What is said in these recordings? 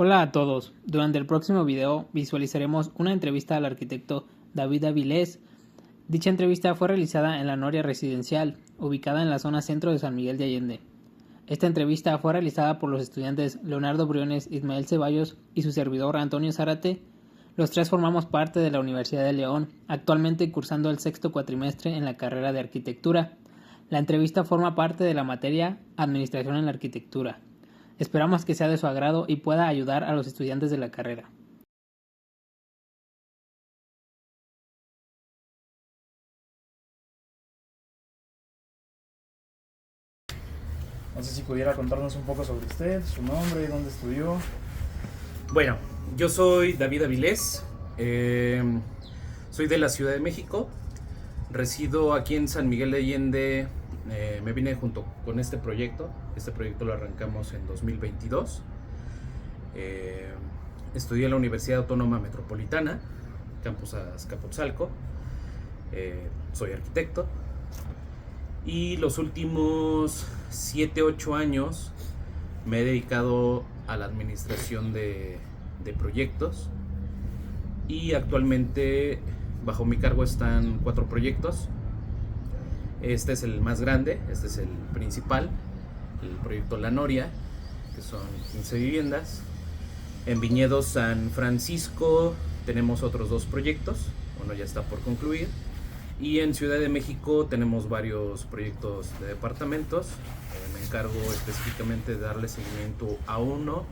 Hola a todos. Durante el próximo video visualizaremos una entrevista al arquitecto David Avilés. Dicha entrevista fue realizada en la Noria Residencial, ubicada en la zona centro de San Miguel de Allende. Esta entrevista fue realizada por los estudiantes Leonardo Briones, Ismael Ceballos y su servidor Antonio Zárate. Los tres formamos parte de la Universidad de León, actualmente cursando el sexto cuatrimestre en la carrera de arquitectura. La entrevista forma parte de la materia Administración en la Arquitectura. Esperamos que sea de su agrado y pueda ayudar a los estudiantes de la carrera. No sé si pudiera contarnos un poco sobre usted, su nombre, dónde estudió. Bueno, yo soy David Avilés, soy de la Ciudad de México, resido aquí en San Miguel de Allende. Me vine junto con este proyecto lo arrancamos en 2022. Estudié en la Universidad Autónoma Metropolitana, Campus Azcapotzalco. Soy arquitecto y los últimos 7-8 años me he dedicado a la administración de proyectos, y actualmente bajo mi cargo están 4 proyectos. Este es el más grande, este es el principal, el proyecto La Noria, que son 15 viviendas. En Viñedos San Francisco tenemos otros 2 proyectos, uno ya está por concluir. Y en Ciudad de México tenemos varios proyectos de departamentos. Me encargo específicamente de darle seguimiento a uno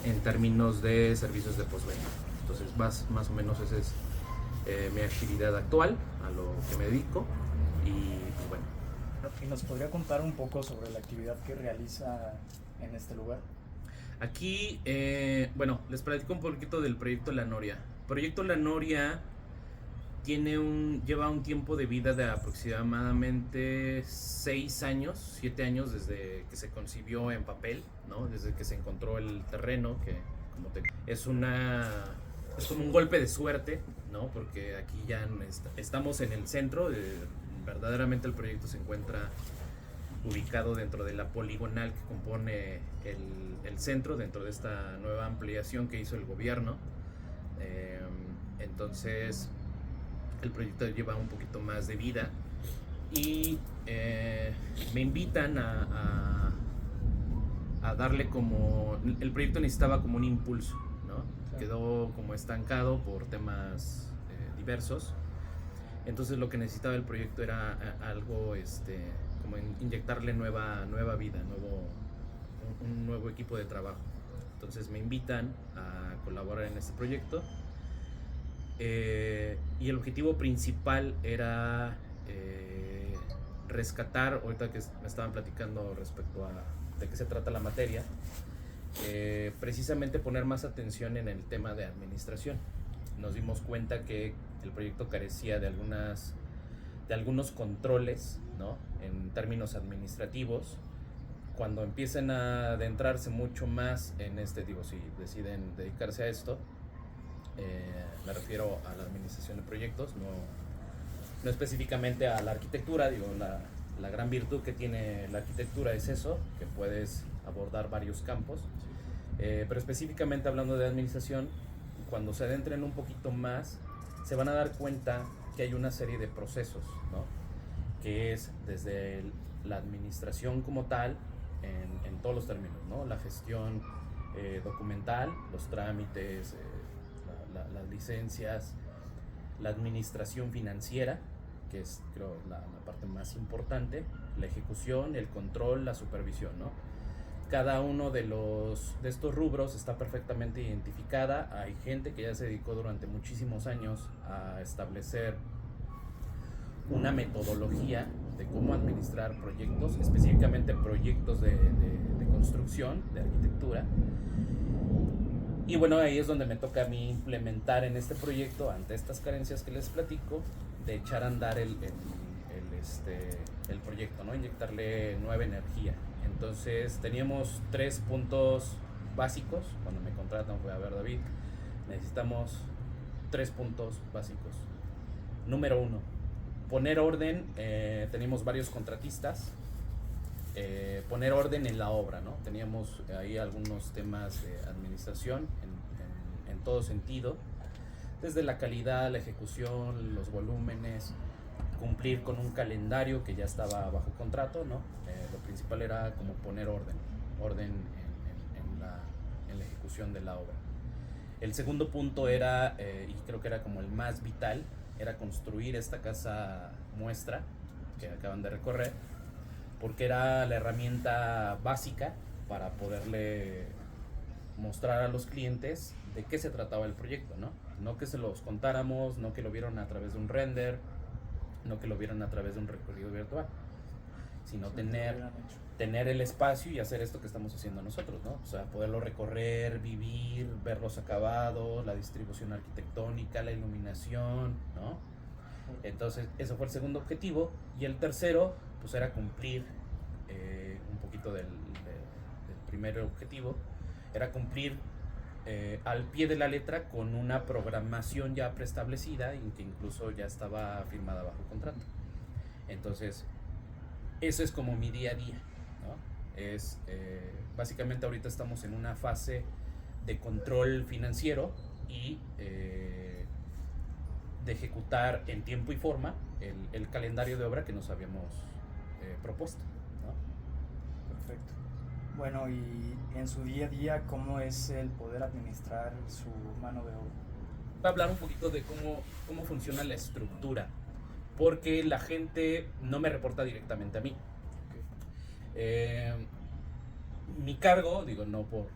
en términos de servicios de postventa. Entonces más o menos esa es mi actividad actual, a lo que me dedico. Y pues bueno. ¿Y nos podría contar un poco sobre la actividad que realiza en este lugar? Aquí, bueno, les platico un poquito del proyecto La Noria. Proyecto La Noria lleva un tiempo de vida de aproximadamente 6 años, 7 años desde que se concibió en papel, ¿no? Desde que se encontró el terreno, que es como un golpe de suerte, ¿no? Porque aquí ya estamos en el centro. Verdaderamente el proyecto se encuentra ubicado dentro de la poligonal que compone el centro, dentro de esta nueva ampliación que hizo el gobierno. Entonces el proyecto lleva un poquito más de vida y me invitan a darle como... El proyecto necesitaba como un impulso, ¿no? Claro. Quedó como estancado por temas diversos. Entonces lo que necesitaba el proyecto era algo, como inyectarle nueva vida, un nuevo equipo de trabajo. Entonces me invitan a colaborar en este proyecto. Y el objetivo principal era rescatar, ahorita que me estaban platicando respecto a de qué se trata la materia, precisamente poner más atención en el tema de administración. Nos dimos cuenta que el proyecto carecía de algunos controles, ¿no? En términos administrativos. Cuando empiecen a adentrarse mucho más en si deciden dedicarse a esto, me refiero a la administración de proyectos, no específicamente a la arquitectura. La gran virtud que tiene la arquitectura es eso, que puedes abordar varios campos, pero específicamente hablando de administración, cuando se adentren un poquito más, se van a dar cuenta que hay una serie de procesos, ¿no? Que es desde la administración como tal, en todos los términos, ¿no? La gestión documental, los trámites, las licencias, la administración financiera, que es, creo, la parte más importante, la ejecución, el control, la supervisión, ¿no? Cada uno de estos rubros está perfectamente identificada. Hay gente que ya se dedicó durante muchísimos años a establecer una metodología de cómo administrar proyectos, específicamente proyectos de construcción, de arquitectura. Y bueno, ahí es donde me toca a mí implementar en este proyecto, ante estas carencias que les platico, de echar a andar el proyecto, ¿no? Inyectarle nueva energía. Entonces teníamos 3 puntos básicos. Cuando me contratan fue: a ver, David, necesitamos 3 puntos básicos. Número 1, poner orden. Teníamos varios contratistas. poner orden en la obra, ¿no? Teníamos ahí algunos temas de administración en todo sentido, desde la calidad, la ejecución, los volúmenes, cumplir con un calendario que ya estaba bajo contrato, ¿no? Lo principal era como poner orden en la ejecución de la obra. El segundo punto era, y creo que era como el más vital, era construir esta casa muestra que acaban de recorrer, porque era la herramienta básica para poderle mostrar a los clientes de qué se trataba el proyecto, ¿no? No que se los contáramos, no que lo vieron a través de un render, no que lo vieran a través de un recorrido virtual, sino tener el espacio y hacer esto que estamos haciendo nosotros, ¿no? O sea, poderlo recorrer, vivir, ver los acabados, la distribución arquitectónica, la iluminación, ¿no? Entonces, eso fue el segundo objetivo. Y el tercero, pues era cumplir un poquito del primer objetivo, era cumplir al pie de la letra con una programación ya preestablecida y que incluso ya estaba firmada bajo contrato. Entonces, eso es como mi día a día, ¿no? Es, básicamente ahorita estamos en una fase de control financiero y de ejecutar en tiempo y forma el calendario de obra que nos habíamos propuesto, ¿no? Perfecto. Bueno, y en su día a día, ¿cómo es el poder administrar su mano de obra? Voy a hablar un poquito de cómo funciona la estructura, porque la gente no me reporta directamente a mí. Mi cargo, digo, no por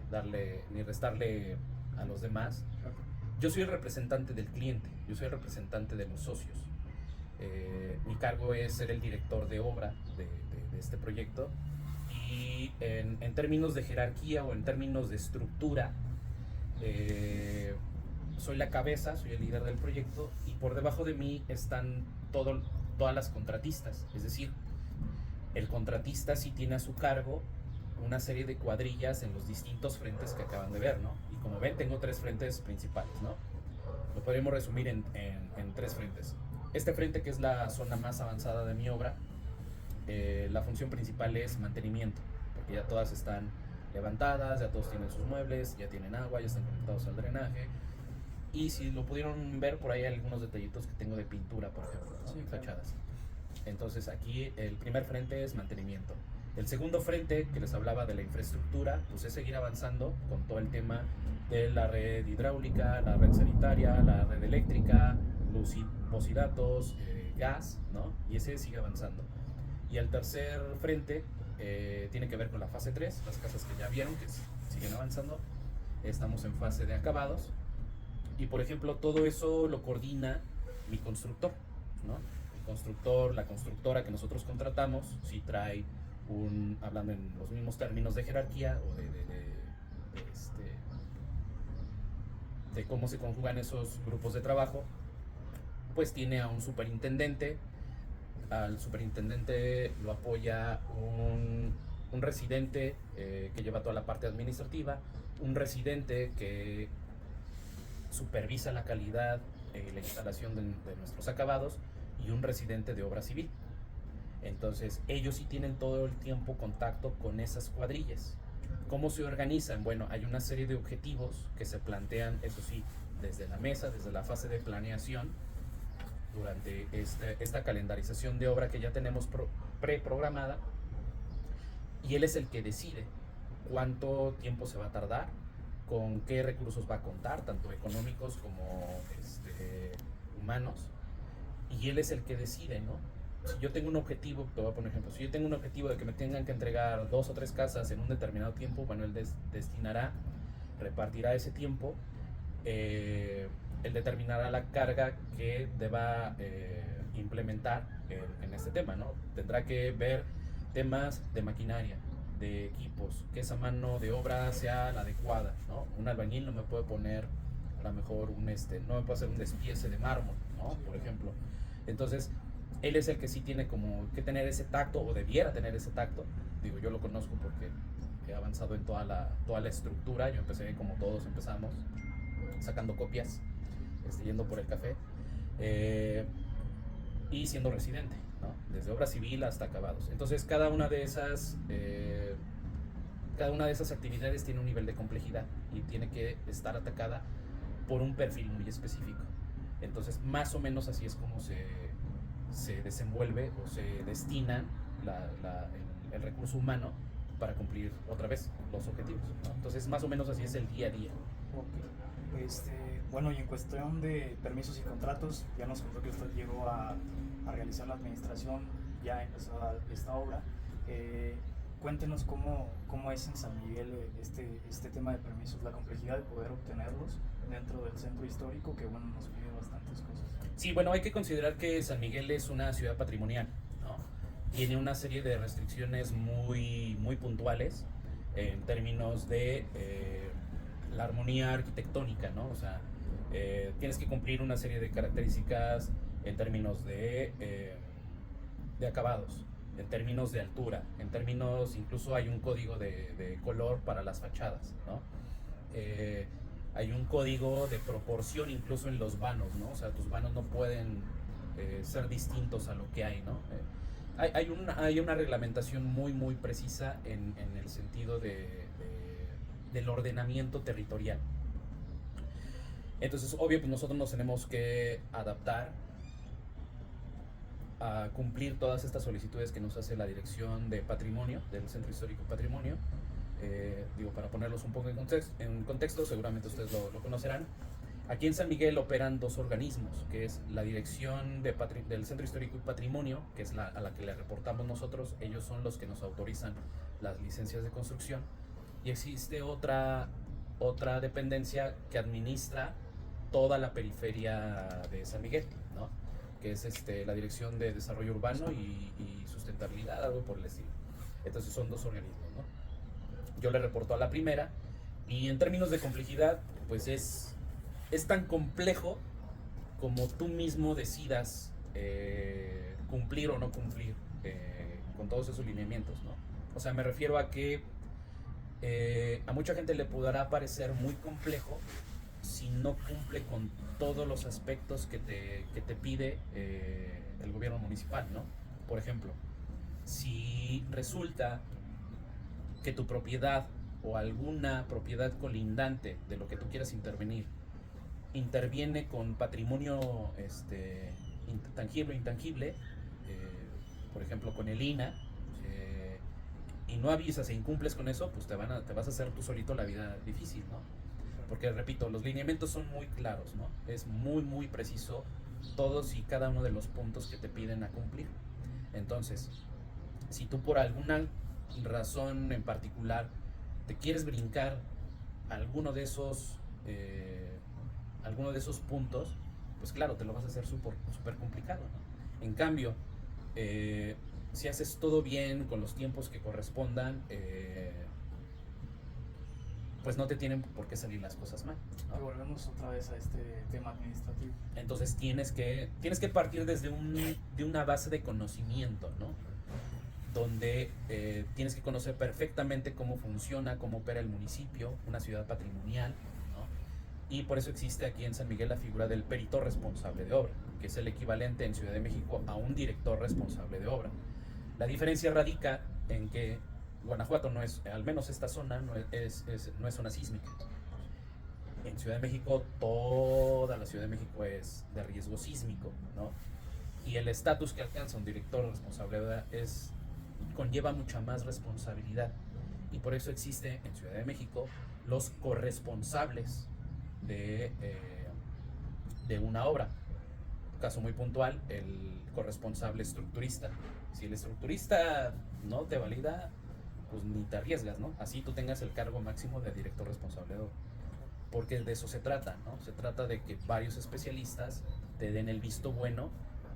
darle ni restarle a los demás, yo soy el representante del cliente, yo soy el representante de los socios. Mi cargo es ser el director de obra de este proyecto, y en términos de jerarquía o en términos de estructura, soy la cabeza, soy el líder del proyecto, y por debajo de mí están todas las contratistas. Es decir, el contratista sí tiene a su cargo una serie de cuadrillas en los distintos frentes que acaban de ver, ¿no? Y como ven, tengo 3 frentes principales, ¿no? Lo podemos resumir en 3 frentes. Este frente, que es la zona más avanzada de mi obra, la función principal es mantenimiento, porque ya todas están levantadas, ya todos tienen sus muebles, ya tienen agua, ya están conectados al drenaje. Y si lo pudieron ver, por ahí hay algunos detallitos que tengo de pintura, por ejemplo, ¿no? Sí, fachadas. Entonces aquí el primer frente es mantenimiento. El segundo frente, que les hablaba de la infraestructura, pues es seguir avanzando con todo el tema de la red hidráulica, la red sanitaria, la red eléctrica, luz y voz y datos, gas, ¿no? Y ese sigue avanzando. Y el tercer frente tiene que ver con la fase 3, las casas que ya vieron, que siguen avanzando. Estamos en fase de acabados. Y por ejemplo, todo eso lo coordina mi constructor, ¿no? El constructor, la constructora que nosotros contratamos, sí trae hablando en los mismos términos de jerarquía o de cómo se conjugan esos grupos de trabajo, pues tiene a un superintendente. Al superintendente lo apoya un residente que lleva toda la parte administrativa, un residente que supervisa la calidad y la instalación de nuestros acabados, y un residente de obra civil. Entonces ellos sí tienen todo el tiempo contacto con esas cuadrillas. ¿Cómo se organizan? Bueno, hay una serie de objetivos que se plantean, eso sí, desde la mesa, desde la fase de planeación, durante esta calendarización de obra que ya tenemos preprogramada, y él es el que decide cuánto tiempo se va a tardar, con qué recursos va a contar, tanto económicos como humanos, y él es el que decide, ¿no? Si yo tengo un objetivo, te voy a poner ejemplo, si yo tengo un objetivo de que me tengan que entregar 2 o 3 casas en un determinado tiempo, bueno, él repartirá ese tiempo, él determinará la carga que deba implementar en este tema, ¿no? Tendrá que ver temas de maquinaria, de equipos, que esa mano de obra sea la adecuada, ¿no? Un albañil no me puede poner, a lo mejor, no me puede hacer un despiece de mármol, ¿no? Por ejemplo. Entonces, él es el que sí tiene como que tener ese tacto, o debiera tener ese tacto. Digo, yo lo conozco porque he avanzado en toda la estructura. Yo empecé como todos empezamos, sacando copias, yendo por el café, y siendo residente. ¿no? Desde obra civil hasta acabados. Entonces cada una de esas actividades tiene un nivel de complejidad y tiene que estar atacada por un perfil muy específico. Entonces más o menos así es como se desenvuelve o se destina el recurso humano para cumplir otra vez los objetivos, ¿no? Entonces más o menos así es el día a día. Ok. Bueno, y en cuestión de permisos y contratos, ya nos contó que usted llegó a realizar la administración ya empezada esta obra. Cuéntenos cómo es en San Miguel este tema de permisos, la complejidad de poder obtenerlos dentro del centro histórico, que bueno, nos pide bastantes cosas. Sí, bueno, hay que considerar que San Miguel es una ciudad patrimonial, ¿no? Tiene una serie de restricciones muy, muy puntuales en términos de la armonía arquitectónica, ¿no? O sea, tienes que cumplir una serie de características en términos de acabados, en términos de altura, en términos, incluso hay un código de color para las fachadas, ¿no? Hay un código de proporción incluso en los vanos, ¿no? O sea, tus vanos no pueden ser distintos a lo que hay, ¿no? Hay una reglamentación muy, muy precisa en el sentido del ordenamiento territorial. Entonces, obvio, pues nosotros nos tenemos que adaptar a cumplir todas estas solicitudes que nos hace la Dirección de Patrimonio, del Centro Histórico Patrimonio. Para ponerlos un poco en contexto, seguramente ustedes lo conocerán. Aquí en San Miguel operan dos organismos, que es la Dirección del Centro Histórico y Patrimonio, que es a la que le reportamos nosotros. Ellos son los que nos autorizan las licencias de construcción. Y existe otra dependencia que administra toda la periferia de San Miguel, ¿no? Que es la Dirección de Desarrollo Urbano y Sustentabilidad, algo por el estilo. Entonces son dos organismos, ¿no? Yo le reporto a la primera, y en términos de complejidad, pues es tan complejo como tú mismo decidas cumplir o no cumplir con todos esos lineamientos, ¿no? O sea, me refiero a que a mucha gente le podrá parecer muy complejo si no cumple con todos los aspectos que te pide el gobierno municipal, ¿no? Por ejemplo, si resulta que tu propiedad o alguna propiedad colindante de lo que tú quieras intervenir interviene con patrimonio tangible o intangible, por ejemplo con el INAH, y no avisas e incumples con eso, pues te vas a hacer tú solito la vida difícil, ¿no? Porque repito, los lineamientos son muy claros, ¿no? Es muy, muy preciso todos y cada uno de los puntos que te piden a cumplir. Entonces, si tú por alguna razón en particular te quieres brincar alguno de esos puntos, pues claro, te lo vas a hacer súper complicado, ¿no? En cambio, si haces todo bien con los tiempos que correspondan, pues no te tienen por qué salir las cosas mal, ¿no? Y volvemos otra vez a este tema administrativo. Entonces tienes que partir desde una base de conocimiento, ¿no? Donde tienes que conocer perfectamente cómo funciona, cómo opera el municipio, una ciudad patrimonial, ¿no? Y por eso existe aquí en San Miguel la figura del perito responsable de obra, que es el equivalente en Ciudad de México a un director responsable de obra. La diferencia radica en que Guanajuato no es, al menos esta zona, no es zona sísmica. En Ciudad de México, toda la Ciudad de México es de riesgo sísmico, ¿no? Y el estatus que alcanza un director responsable de obra conlleva mucha más responsabilidad, y por eso existe en Ciudad de México los corresponsables de una obra. Caso muy puntual, el corresponsable estructurista. Si el estructurista no te valida, pues ni te arriesgas, ¿no? Así tú tengas el cargo máximo de director responsable de obra, porque de eso se trata, ¿no? Se trata de que varios especialistas te den el visto bueno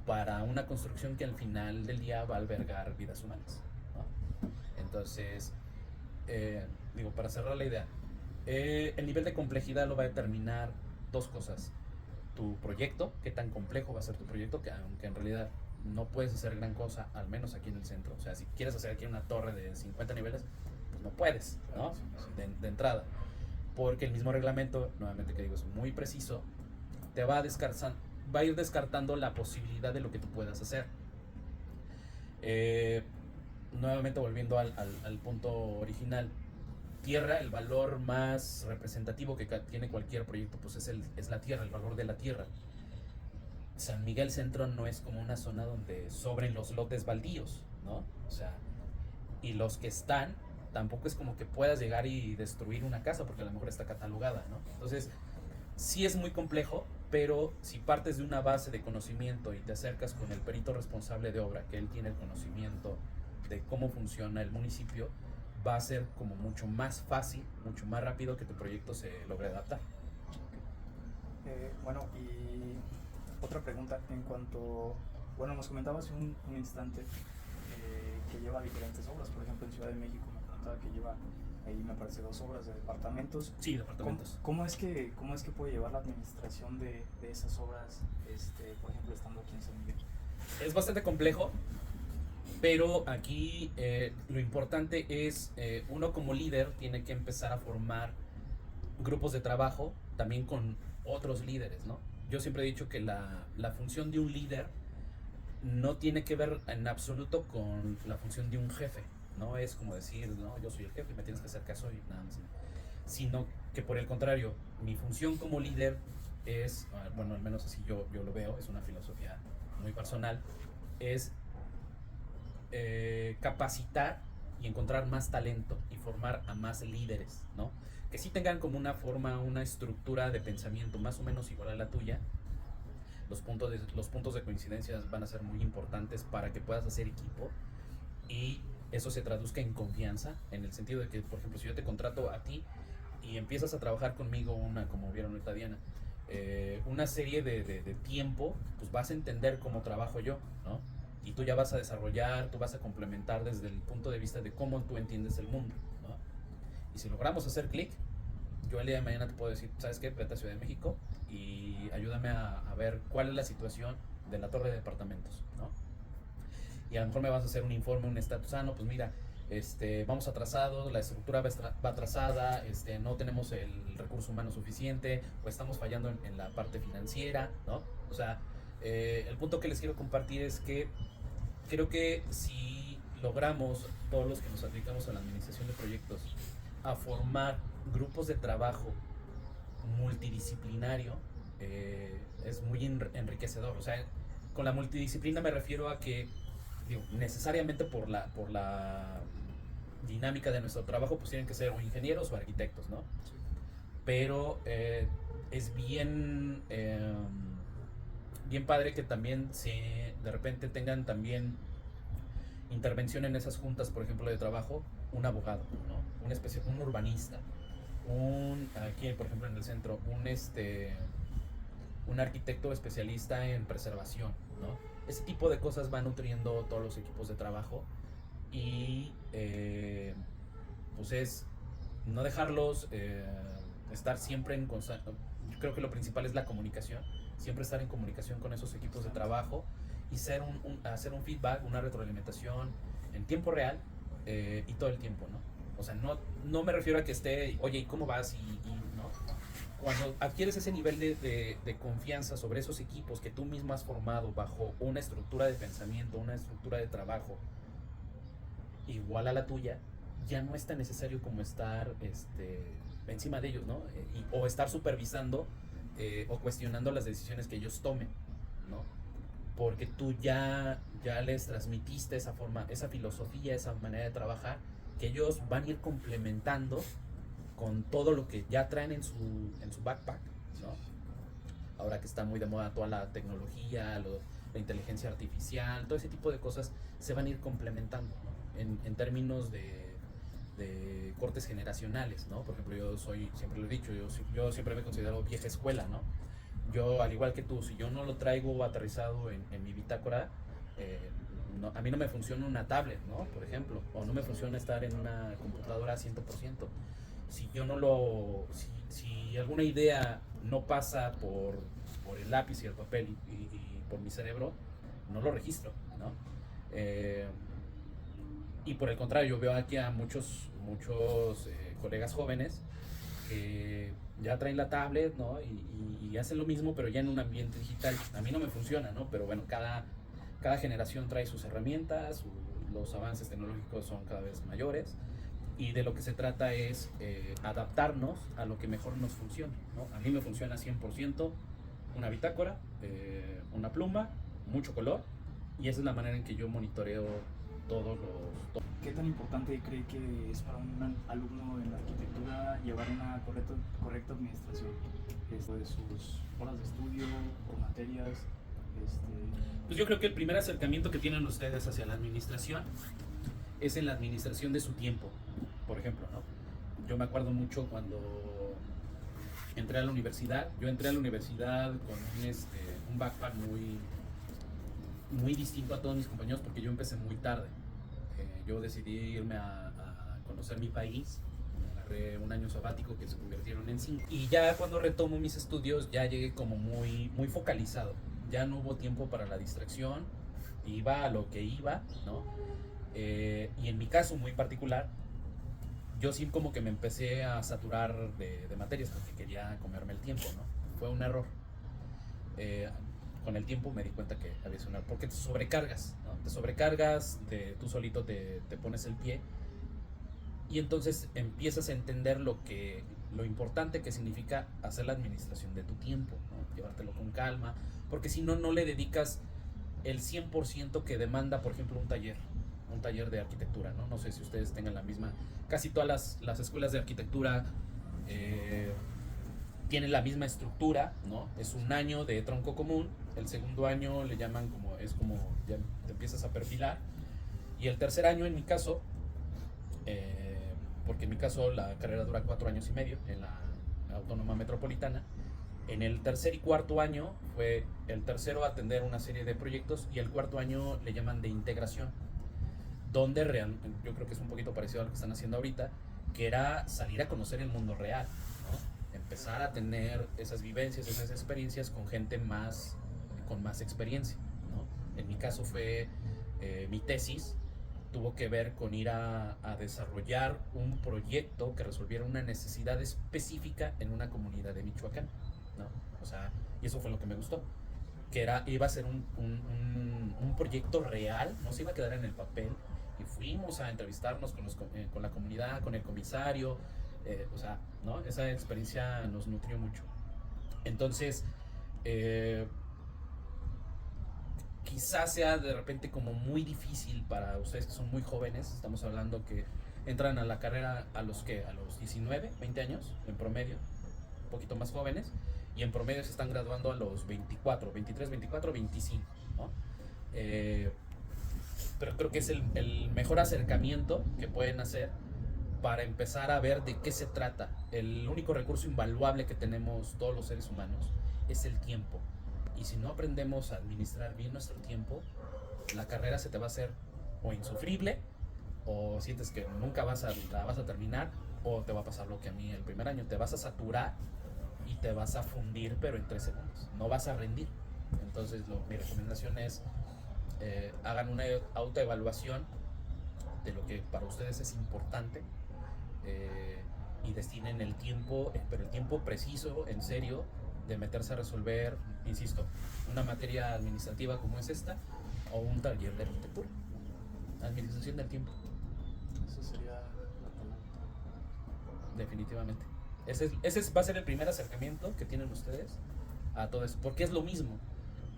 para una construcción que al final del día va a albergar vidas humanas, ¿no? Entonces, para cerrar la idea, el nivel de complejidad lo va a determinar dos cosas: tu proyecto, qué tan complejo va a ser tu proyecto, que aunque en realidad no puedes hacer gran cosa, al menos aquí en el centro. O sea, si quieres hacer aquí una torre de 50 niveles, pues no puedes, ¿no? De entrada, porque el mismo reglamento, nuevamente que digo, es muy preciso, te va a ir descartando la posibilidad de lo que tú puedas hacer. Nuevamente volviendo al punto original, tierra, el valor más representativo que tiene cualquier proyecto pues es la tierra, el valor de la tierra. San Miguel Centro no es como una zona donde sobren los lotes baldíos, ¿no? O sea, y los que están, tampoco es como que puedas llegar y destruir una casa porque a lo mejor está catalogada, ¿no? Entonces, sí es muy complejo, pero si partes de una base de conocimiento y te acercas con el perito responsable de obra, que él tiene el conocimiento de cómo funciona el municipio, va a ser como mucho más fácil, mucho más rápido que tu proyecto se logre adaptar. Bueno, y otra pregunta en cuanto, bueno, nos comentabas un instante que lleva diferentes obras, por ejemplo en Ciudad de México me comentaba que lleva ahí me parece 2 obras de departamentos. Sí, departamentos. ¿Cómo es que puede llevar la administración de esas obras, por ejemplo, estando aquí en San Miguel? Es bastante complejo, pero aquí lo importante es, uno como líder tiene que empezar a formar grupos de trabajo también con otros líderes, ¿no? Yo siempre he dicho que la función de un líder no tiene que ver en absoluto con la función de un jefe. No es como decir, no, yo soy el jefe, me tienes que hacer caso y nada más. Sino que por el contrario, mi función como líder es, bueno, al menos así yo lo veo, es una filosofía muy personal, es capacitar y encontrar más talento y formar a más líderes, ¿no? Que sí tengan como una forma, una estructura de pensamiento más o menos igual a la tuya. Los puntos de coincidencia van a ser muy importantes para que puedas hacer equipo y eso se traduzca en confianza, en el sentido de que, por ejemplo, si yo te contrato a ti y empiezas a trabajar conmigo como vieron ahorita Diana, una serie de tiempo, pues vas a entender cómo trabajo yo, ¿no? Y tú ya vas a desarrollar, tú vas a complementar desde el punto de vista de cómo tú entiendes el mundo, ¿no? Y si logramos hacer clic, yo el día de mañana te puedo decir, ¿sabes qué? Vete a Ciudad de México y ayúdame a ver cuál es la situación de la torre de departamentos, ¿no? Y a lo mejor me vas a hacer un informe, un estatus, no, pues mira, vamos atrasados, la estructura va atrasada, no tenemos el recurso humano suficiente, o estamos fallando en la parte financiera, ¿no? O sea, el punto que les quiero compartir es que creo que si logramos, todos los que nos dedicamos a la administración de proyectos, a formar grupos de trabajo multidisciplinario, es muy enriquecedor. O sea, con la multidisciplina me refiero a que, digo, necesariamente por la dinámica de nuestro trabajo, pues tienen que ser o ingenieros o arquitectos, ¿no? Pero es bien padre que también de repente tengan también intervención en esas juntas, por ejemplo, de trabajo, un abogado, ¿no? Un urbanista, aquí por ejemplo en el centro, un arquitecto especialista en preservación, ¿no? Ese tipo de cosas van nutriendo todos los equipos de trabajo y pues es no dejarlos estar siempre en constante. Yo creo que lo principal es la comunicación, siempre estar en comunicación con esos equipos de trabajo y hacer un feedback, una retroalimentación en tiempo real y todo el tiempo, ¿no? O sea, no me refiero a que esté, oye, ¿y cómo vas? Y ¿no? Cuando adquieres ese nivel de confianza sobre esos equipos que tú mismo has formado bajo una estructura de pensamiento, una estructura de trabajo igual a la tuya, ya no es tan necesario como estar encima de ellos, ¿no? O estar supervisando o cuestionando las decisiones que ellos tomen, ¿no? Porque tú ya les transmitiste esa forma, esa filosofía, esa manera de trabajar, que ellos van a ir complementando con todo lo que ya traen en su backpack, ¿no? Ahora que está muy de moda toda la tecnología, la inteligencia artificial, todo ese tipo de cosas se van a ir complementando, ¿no? En términos de cortes generacionales, ¿no? Por ejemplo, yo siempre lo he dicho, yo siempre me considero vieja escuela, ¿no? Yo, al igual que tú, si yo no lo traigo aterrizado en mi bitácora, a mí no me funciona una tablet, ¿no? Por ejemplo, o no me funciona estar en una computadora 100%. Si yo no si alguna idea no pasa por el lápiz y el papel y por mi cerebro, no lo registro, ¿no? Y por el contrario, yo veo aquí a muchos colegas jóvenes que ya traen la tablet, ¿no? Y hacen lo mismo, pero ya en un ambiente digital. A mí no me funciona, ¿no? Pero bueno, cada cada generación trae sus herramientas, los avances tecnológicos son cada vez mayores, y de lo que se trata es adaptarnos a lo que mejor nos funciona, ¿no? A mí me funciona 100% una bitácora, una pluma, mucho color, y esa es la manera en que yo monitoreo todos los... ¿Qué tan importante cree que es para un alumno en la arquitectura llevar una correcta administración esto de sus horas de estudio o materias? Pues yo creo que el primer acercamiento que tienen ustedes hacia la administración es en la administración de su tiempo, por ejemplo, ¿no? Yo me acuerdo mucho cuando entré a la universidad. Yo entré a la universidad con un backpack muy distinto a todos mis compañeros, porque yo empecé muy tarde. Yo decidí irme a conocer mi país, agarré un año sabático que se convirtieron en 5. Y ya cuando retomo mis estudios, ya llegué como muy focalizado. Ya no hubo tiempo para la distracción, iba a lo que iba, ¿no? Y en mi caso muy particular, yo sí como que me empecé a saturar de materias porque quería comerme el tiempo, ¿no? Fue un error. Con el tiempo me di cuenta que había sido un error, porque te sobrecargas, ¿no? Te sobrecargas, tú solito te pones el pie, y entonces empiezas a entender lo importante que significa hacer la administración de tu tiempo, ¿no? Llevártelo con calma, porque si no, no le dedicas el 100% que demanda, por ejemplo, un taller de arquitectura, ¿no? No sé si ustedes tengan la misma. Casi todas las escuelas de arquitectura tienen la misma estructura, ¿no? Es un año de tronco común, el segundo año le llaman como ya te empiezas a perfilar, y el tercer año, en mi caso, porque en mi caso la carrera dura 4 años y medio en la Autónoma Metropolitana. En el tercer y cuarto año fue el tercero atender una serie de proyectos, y el cuarto año le llaman de integración, donde yo creo que es un poquito parecido a lo que están haciendo ahorita, que era salir a conocer el mundo real, ¿no? Empezar a tener esas vivencias, esas experiencias con gente con más experiencia, ¿no? En mi caso fue mi tesis tuvo que ver con ir a desarrollar un proyecto que resolviera una necesidad específica en una comunidad de Michoacán, ¿no? O sea, y eso fue lo que me gustó, que iba a ser un proyecto real, no se iba a quedar en el papel, y fuimos a entrevistarnos con la comunidad, con el comisario, o sea, ¿no? Esa experiencia nos nutrió mucho. Entonces, quizás sea de repente como muy difícil para ustedes que son muy jóvenes. Estamos hablando que entran a la carrera a los 19, 20 años en promedio, un poquito más jóvenes, y en promedio se están graduando a los 23, 24, 25, ¿no? Pero creo que es el mejor acercamiento que pueden hacer para empezar a ver de qué se trata. El único recurso invaluable que tenemos todos los seres humanos es el tiempo. Y si no aprendemos a administrar bien nuestro tiempo, la carrera se te va a hacer o insufrible, o sientes que nunca la vas a terminar, o te va a pasar lo que a mí el primer año, te vas a saturar y te vas a fundir, pero en 3 segundos, no vas a rendir. Entonces mi recomendación es hagan una autoevaluación de lo que para ustedes es importante, y destinen el tiempo, pero el tiempo preciso, en serio, de meterse a resolver, insisto, una materia administrativa como es esta, o un taller de arquitectura. Administración del tiempo. Eso sería la palabra. Definitivamente. Ese va a ser el primer acercamiento que tienen ustedes a todo eso, porque es lo mismo.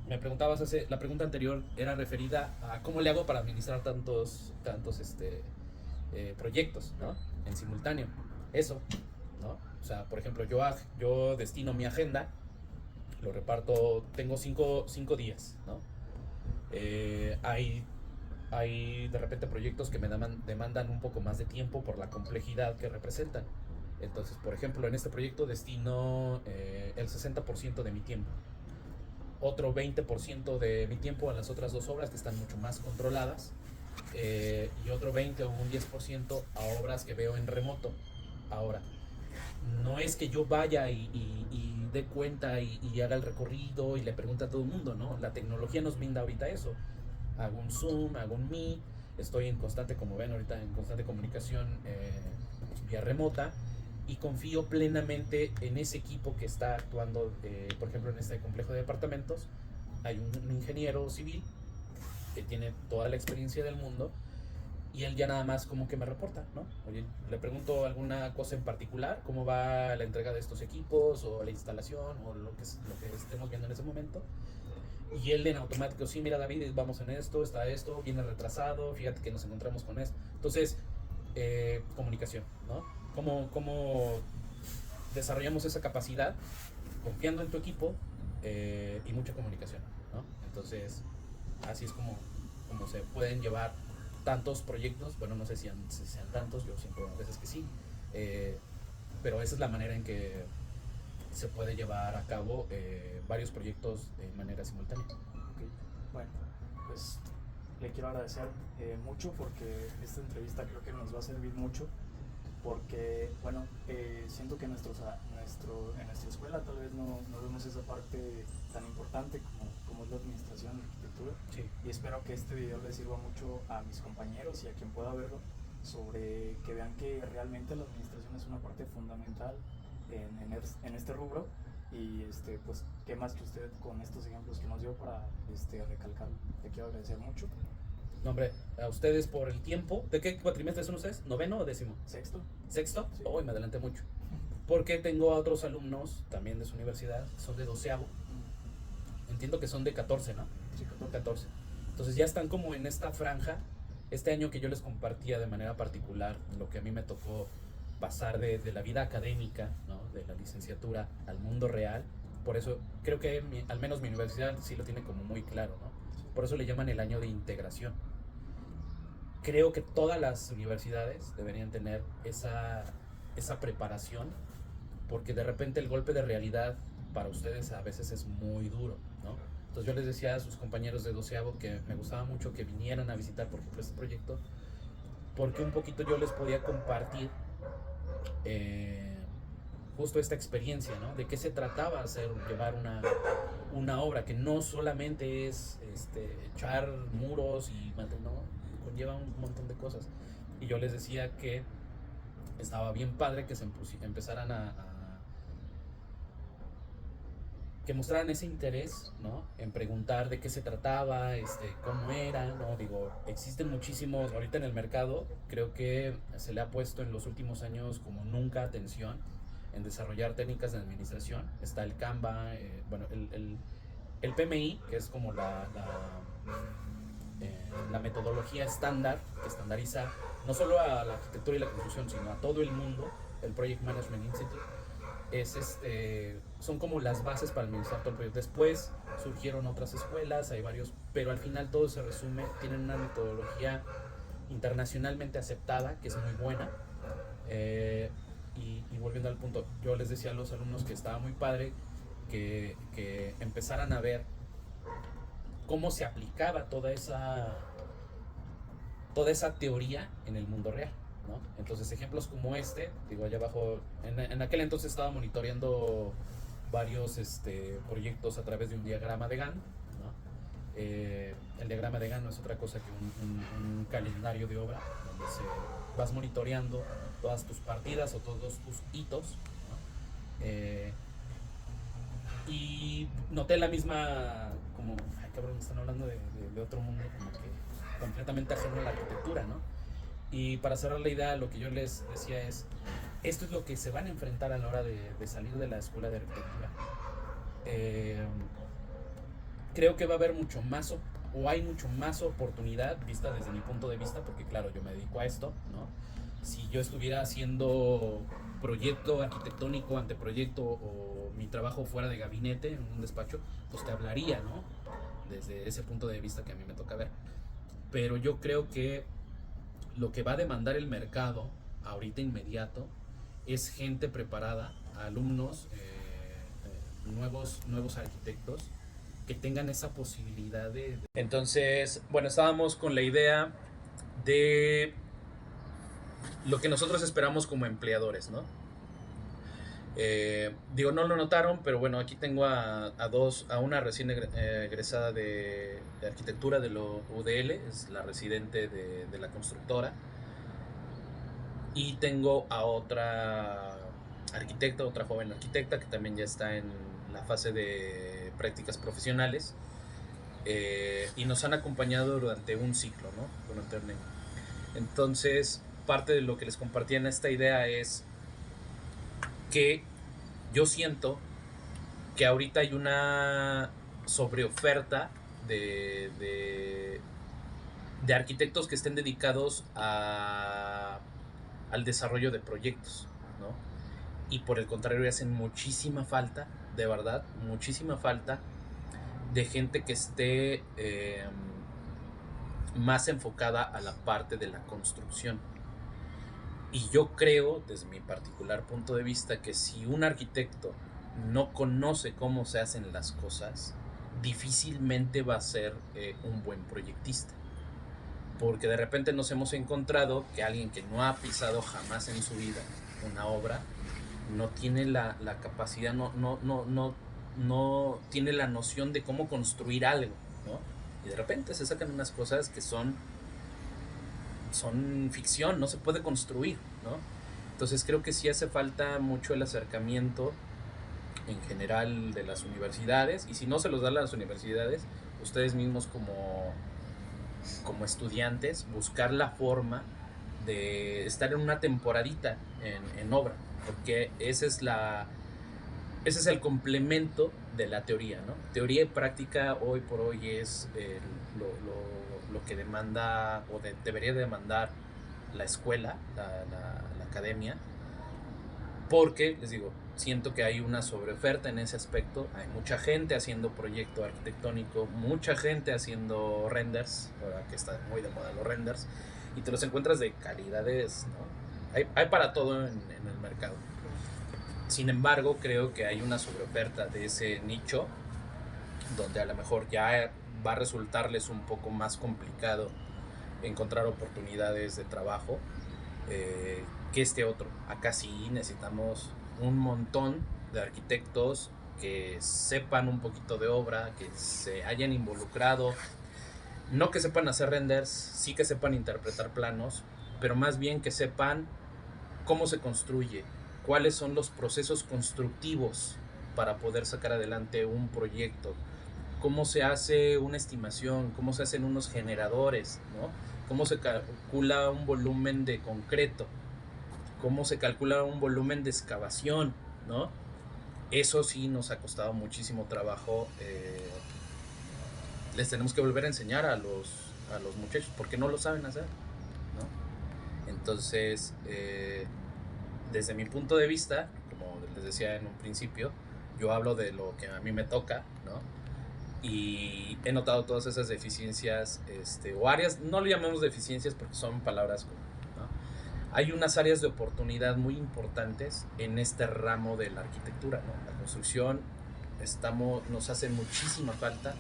Me preguntabas, la pregunta anterior era referida a cómo le hago para administrar tantos proyectos, ¿no? En simultáneo. Eso, ¿no? O sea, por ejemplo, yo destino mi agenda, lo reparto, tengo 5 días, ¿no? Hay de repente proyectos que me demandan un poco más de tiempo por la complejidad que representan. Entonces, por ejemplo, en este proyecto destino el 60% de mi tiempo. Otro 20% de mi tiempo a las otras 2 obras que están mucho más controladas, y otro 20 o un 10% a obras que veo en remoto. Ahora, no es que yo vaya y dé cuenta y haga el recorrido y le pregunte a todo el mundo, ¿no? La tecnología nos brinda ahorita eso. Hago un Zoom, hago un Meet, estoy como ven ahorita, en constante comunicación vía remota, y confío plenamente en ese equipo que está actuando. Por ejemplo, en este complejo de departamentos hay un ingeniero civil que tiene toda la experiencia del mundo, y él ya nada más como que me reporta, ¿no? Oye, le pregunto alguna cosa en particular, cómo va la entrega de estos equipos, o la instalación, o lo que estemos viendo en ese momento. Y él en automático, sí, mira David, vamos en esto, está esto, viene retrasado, fíjate que nos encontramos con esto. Entonces, comunicación, ¿no? ¿Cómo desarrollamos esa capacidad? Confiando en tu equipo, y mucha comunicación, ¿no? Entonces, así es como se pueden llevar tantos proyectos. Bueno, no sé si sean tantos, yo siempre a veces que sí, pero esa es la manera en que se puede llevar a cabo varios proyectos de manera simultánea. Okay. Bueno, pues le quiero agradecer mucho, porque esta entrevista creo que nos va a servir mucho, porque bueno, siento que en nuestra escuela tal vez no vemos esa parte tan importante como es la administración y la arquitectura. Sí. Y espero que este video les sirva mucho a mis compañeros y a quien pueda verlo, sobre que vean que realmente la administración es una parte fundamental en este rubro. Y pues qué más que usted con estos ejemplos que nos dio para recalcarlo. Te quiero agradecer mucho. No, hombre, a ustedes por el tiempo. ¿De qué cuatrimestre son ustedes? ¿Noveno o décimo? Sexto. ¿Sexto? Sí. Hoy me adelanté mucho. Porque tengo a otros alumnos también de su universidad, son de 12avo. Entiendo que son de 14, ¿no? Sí, 14. Entonces ya están como en esta franja. Este año que yo les compartía de manera particular lo que a mí me tocó pasar de la vida académica, ¿no? De la licenciatura al mundo real. Por eso creo que al menos mi universidad sí lo tiene como muy claro, ¿no? Por eso le llaman el año de integración. Creo que todas las universidades deberían tener esa preparación, porque de repente el golpe de realidad para ustedes a veces es muy duro, ¿no? Entonces yo les decía a sus compañeros de 12avo que me gustaba mucho que vinieran a visitar, por ejemplo, este proyecto, porque un poquito yo les podía compartir justo esta experiencia, ¿no? De qué se trataba llevar una obra que no solamente es echar muros y mantener, no, conlleva un montón de cosas. Y yo les decía que estaba bien padre que se empezaran que mostraran ese interés, ¿no? En preguntar de qué se trataba, cómo era, ¿no? Digo, existen muchísimos, ahorita en el mercado, creo que se le ha puesto en los últimos años como nunca atención en desarrollar técnicas de administración. Está el Canva, bueno, el PMI, que es como la metodología estándar, que estandariza no solo a la arquitectura y la construcción, sino a todo el mundo, el Project Management Institute. Son como las bases para administrar todo el proyecto. Después surgieron otras escuelas, hay varios, pero al final todo se resume, tienen una metodología internacionalmente aceptada, que es muy buena. Y volviendo al punto, yo les decía a los alumnos que estaba muy padre que empezaran a ver cómo se aplicaba toda esa teoría en el mundo real, ¿no? Entonces ejemplos como digo, allá abajo, en aquel entonces estaba monitoreando varios proyectos a través de un diagrama de Gantt, ¿no? El diagrama de Gantt no es otra cosa que un calendario de obra donde vas monitoreando todas tus partidas o todos tus hitos, ¿no? Y noté la misma, como, ay cabrón, están hablando de otro mundo, como que completamente ajeno a la arquitectura, ¿no? Y para cerrar la idea, lo que yo les decía es, esto es lo que se van a enfrentar a la hora de salir de la escuela de arquitectura. Creo que va a haber mucho más, o hay mucho más oportunidad, vista desde mi punto de vista, porque claro, yo me dedico a esto, ¿no? Si yo estuviera haciendo proyecto arquitectónico, anteproyecto, o mi trabajo fuera de gabinete, en un despacho, pues te hablaría, ¿no? Desde ese punto de vista que a mí me toca ver. Pero yo creo que lo que va a demandar el mercado ahorita inmediato es gente preparada, alumnos, nuevos arquitectos que tengan esa posibilidad de... Entonces, bueno, estábamos con la idea de lo que nosotros esperamos como empleadores, ¿no? Digo, no lo notaron, pero bueno, aquí tengo a una recién egresada de arquitectura de lo UDL, es la residente de la constructora, y tengo a otra arquitecta, otra joven arquitecta que también ya está en la fase de prácticas profesionales. y nos han acompañado durante un ciclo, ¿no? Durante un año. Entonces, parte de lo que les compartía en esta idea es que yo siento que ahorita hay una sobreoferta de arquitectos que estén dedicados al desarrollo de proyectos, ¿no? Y por el contrario hacen muchísima falta, de verdad, muchísima falta de gente que esté más enfocada a la parte de la construcción. Y yo creo, desde mi particular punto de vista, que si un arquitecto no conoce cómo se hacen las cosas, difícilmente va a ser un buen proyectista. Porque de repente nos hemos encontrado que alguien que no ha pisado jamás en su vida una obra, no tiene la capacidad, no tiene la noción de cómo construir algo, ¿no? Y de repente se sacan unas cosas que son ficción, no se puede construir, ¿no? Entonces creo que sí hace falta mucho el acercamiento en general de las universidades, y si no se los dan las universidades, ustedes mismos como estudiantes, buscar la forma de estar en una temporadita en obra, porque ese es el complemento de la teoría, ¿no? Teoría y práctica hoy por hoy es lo que demanda o debería demandar la escuela, la academia, porque, les digo, siento que hay una sobreoferta en ese aspecto. Hay mucha gente haciendo proyecto arquitectónico, mucha gente haciendo renders, ahora que está muy de moda los renders, y te los encuentras de calidades, ¿no? Hay para todo en el mercado. Sin embargo, creo que hay una sobreoferta de ese nicho, donde a lo mejor ya va a resultarles un poco más complicado encontrar oportunidades de trabajo que este otro. Acá sí necesitamos un montón de arquitectos que sepan un poquito de obra, que se hayan involucrado, no que sepan hacer renders, sí que sepan interpretar planos, pero más bien que sepan cómo se construye, cuáles son los procesos constructivos para poder sacar adelante un proyecto, cómo se hace una estimación, cómo se hacen unos generadores, ¿no? Cómo se calcula un volumen de concreto, cómo se calcula un volumen de excavación, ¿no? Eso sí nos ha costado muchísimo trabajo. Les tenemos que volver a enseñar a los muchachos porque no lo saben hacer, ¿no? Entonces, desde mi punto de vista, como les decía en un principio, yo hablo de lo que a mí me toca, ¿no? Y he notado todas esas deficiencias, o áreas, no le llamamos deficiencias porque son palabras, ¿no? Hay unas áreas de oportunidad muy importantes en este ramo de la arquitectura, ¿no? La construcción, nos hace muchísima falta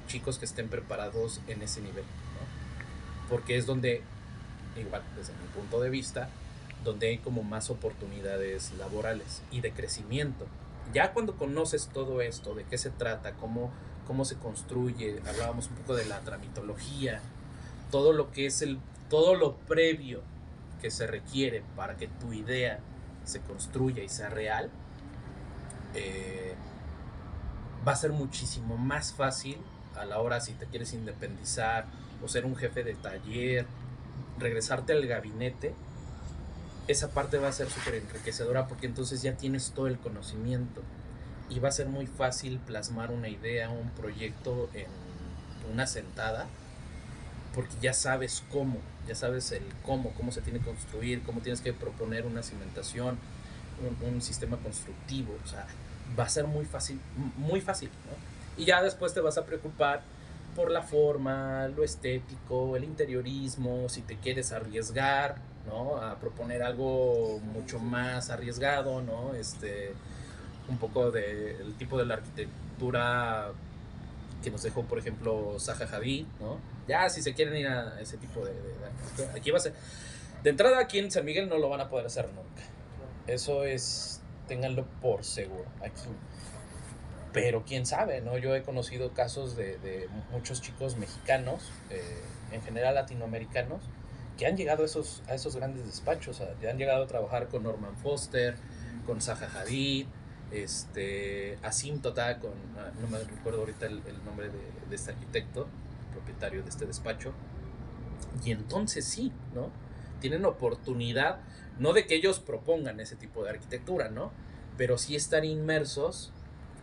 chicos que estén preparados en ese nivel, ¿no? Porque es donde, igual desde mi punto de vista, donde hay como más oportunidades laborales y de crecimiento. Ya cuando conoces todo esto, de qué se trata, cómo se construye, hablábamos un poco de la tramitología, todo lo que es todo lo previo que se requiere para que tu idea se construya y sea real, va a ser muchísimo más fácil a la hora si te quieres independizar o ser un jefe de taller, regresarte al gabinete. Esa parte va a ser súper enriquecedora porque entonces ya tienes todo el conocimiento y va a ser muy fácil plasmar una idea, un proyecto en una sentada, porque ya sabes cómo se tiene que construir, cómo tienes que proponer una cimentación, un sistema constructivo. O sea, va a ser muy fácil, ¿no? Y ya después te vas a preocupar por la forma, lo estético, el interiorismo, si te quieres arriesgar, ¿no? A proponer algo mucho más arriesgado, ¿no? Un poco del tipo de la arquitectura que nos dejó, por ejemplo, Zaha Hadid, ¿no? Ya, si se quieren ir a ese tipo de aquí va a ser. De entrada, aquí en San Miguel no lo van a poder hacer nunca. Eso es, ténganlo por seguro, aquí. Pero quién sabe, ¿no? Yo he conocido casos de muchos chicos mexicanos, en general latinoamericanos, que han llegado a esos grandes despachos, que han llegado a trabajar con Norman Foster, con Zaha Hadid, asíntota con, no me recuerdo ahorita el nombre de este arquitecto, propietario de este despacho, y entonces sí, ¿no? Tienen oportunidad, no de que ellos propongan ese tipo de arquitectura, ¿no? Pero sí estar inmersos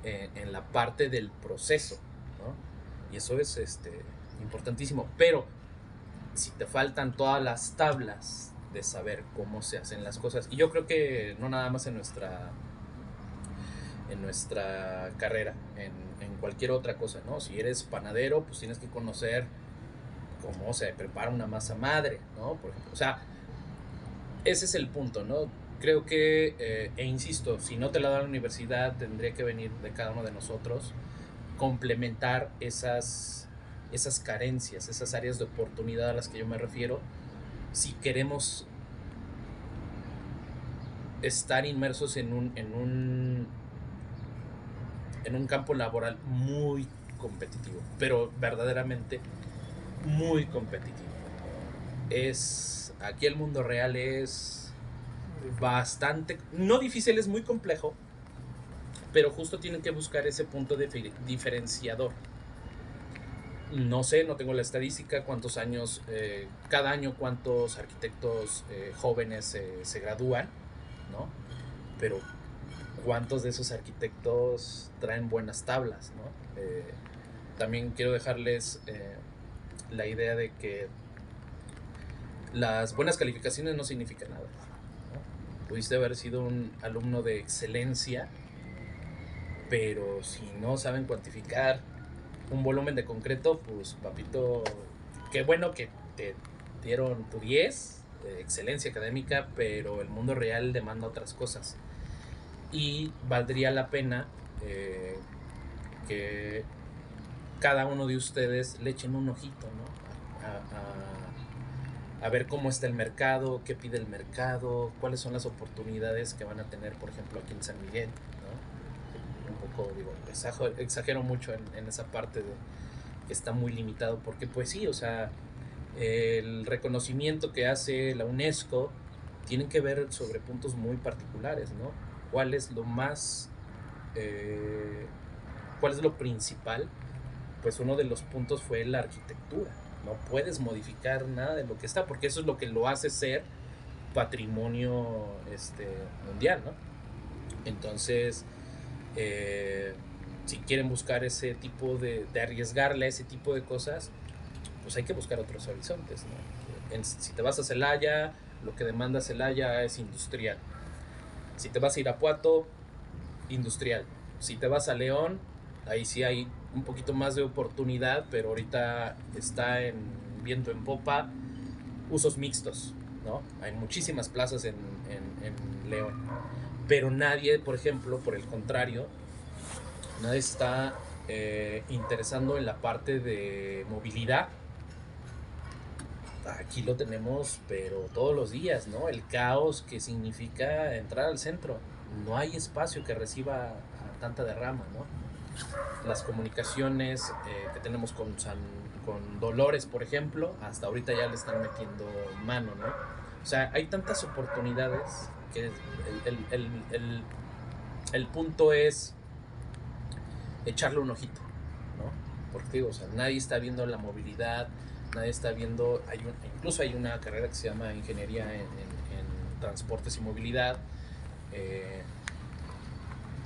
en la parte del proceso, ¿no? Y eso es importantísimo. Pero si te faltan todas las tablas de saber cómo se hacen las cosas, y yo creo que no nada más en nuestra carrera, en cualquier otra cosa, ¿no? Si eres panadero, pues tienes que conocer cómo se prepara una masa madre, ¿no? Por ejemplo, o sea, ese es el punto, ¿no? Creo que, insisto, si no te la da la universidad, tendría que venir de cada uno de nosotros complementar esas carencias, esas áreas de oportunidad a las que yo me refiero, si queremos estar inmersos en un campo laboral muy competitivo, pero verdaderamente muy competitivo. Aquí el mundo real es bastante, no difícil, es muy complejo, pero justo tienen que buscar ese punto diferenciador. No sé, no tengo la estadística, cuántos años, cada año cuántos arquitectos jóvenes se gradúan, ¿no? Pero cuántos de esos arquitectos traen buenas tablas, ¿no? También quiero dejarles la idea de que las buenas calificaciones no significan nada, ¿no? Pudiste haber sido un alumno de excelencia, pero si no saben cuantificar un volumen de concreto, pues papito, qué bueno que te dieron tu 10, excelencia académica, pero el mundo real demanda otras cosas. Y valdría la pena que cada uno de ustedes le echen un ojito, ¿no? A ver cómo está el mercado, qué pide el mercado, cuáles son las oportunidades que van a tener, por ejemplo, aquí en San Miguel, ¿no? Un poco, digo, exagero mucho en esa parte de que está muy limitado, porque pues sí, o sea, el reconocimiento que hace la UNESCO tienen que ver sobre puntos muy particulares, ¿no? ¿Cuál es lo más, cuál es lo principal? Pues uno de los puntos fue la arquitectura. No puedes modificar nada de lo que está, porque eso es lo que lo hace ser patrimonio mundial, ¿no? Entonces, si quieren buscar ese tipo de arriesgarle a ese tipo de cosas, pues hay que buscar otros horizontes, ¿no? Si te vas a Celaya, lo que demanda Celaya es industrial. Si te vas a Irapuato, industrial. Si te vas a León, ahí sí hay un poquito más de oportunidad, pero ahorita está en viento en popa, usos mixtos, ¿no? Hay muchísimas plazas en León, pero nadie, por ejemplo, por el contrario, nadie está interesando en la parte de movilidad. Aquí lo tenemos, pero todos los días, ¿no? El caos que significa entrar al centro. No hay espacio que reciba a tanta derrama, ¿no? Las comunicaciones que tenemos con Dolores, por ejemplo, hasta ahorita ya le están metiendo mano, ¿no? O sea, hay tantas oportunidades que el punto es echarle un ojito, ¿no? Porque digo, o sea, nadie está viendo la movilidad, nadie está viendo, incluso hay una carrera que se llama Ingeniería en Transportes y Movilidad.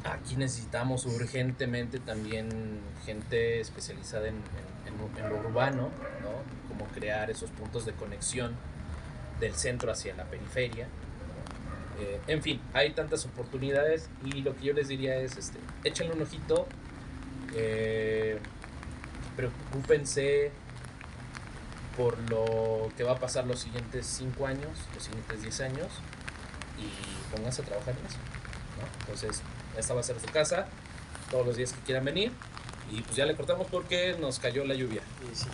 Aquí necesitamos urgentemente también gente especializada en lo urbano, ¿no? Cómo crear esos puntos de conexión del centro hacia la periferia. En fin, hay tantas oportunidades y lo que yo les diría es, échenle un ojito, preocúpense por lo que va a pasar los siguientes 5 años, los siguientes 10 años, y pónganse a trabajar en eso, ¿no? Entonces, esta va a ser su casa todos los días que quieran venir, y pues ya le cortamos porque nos cayó la lluvia. Sí.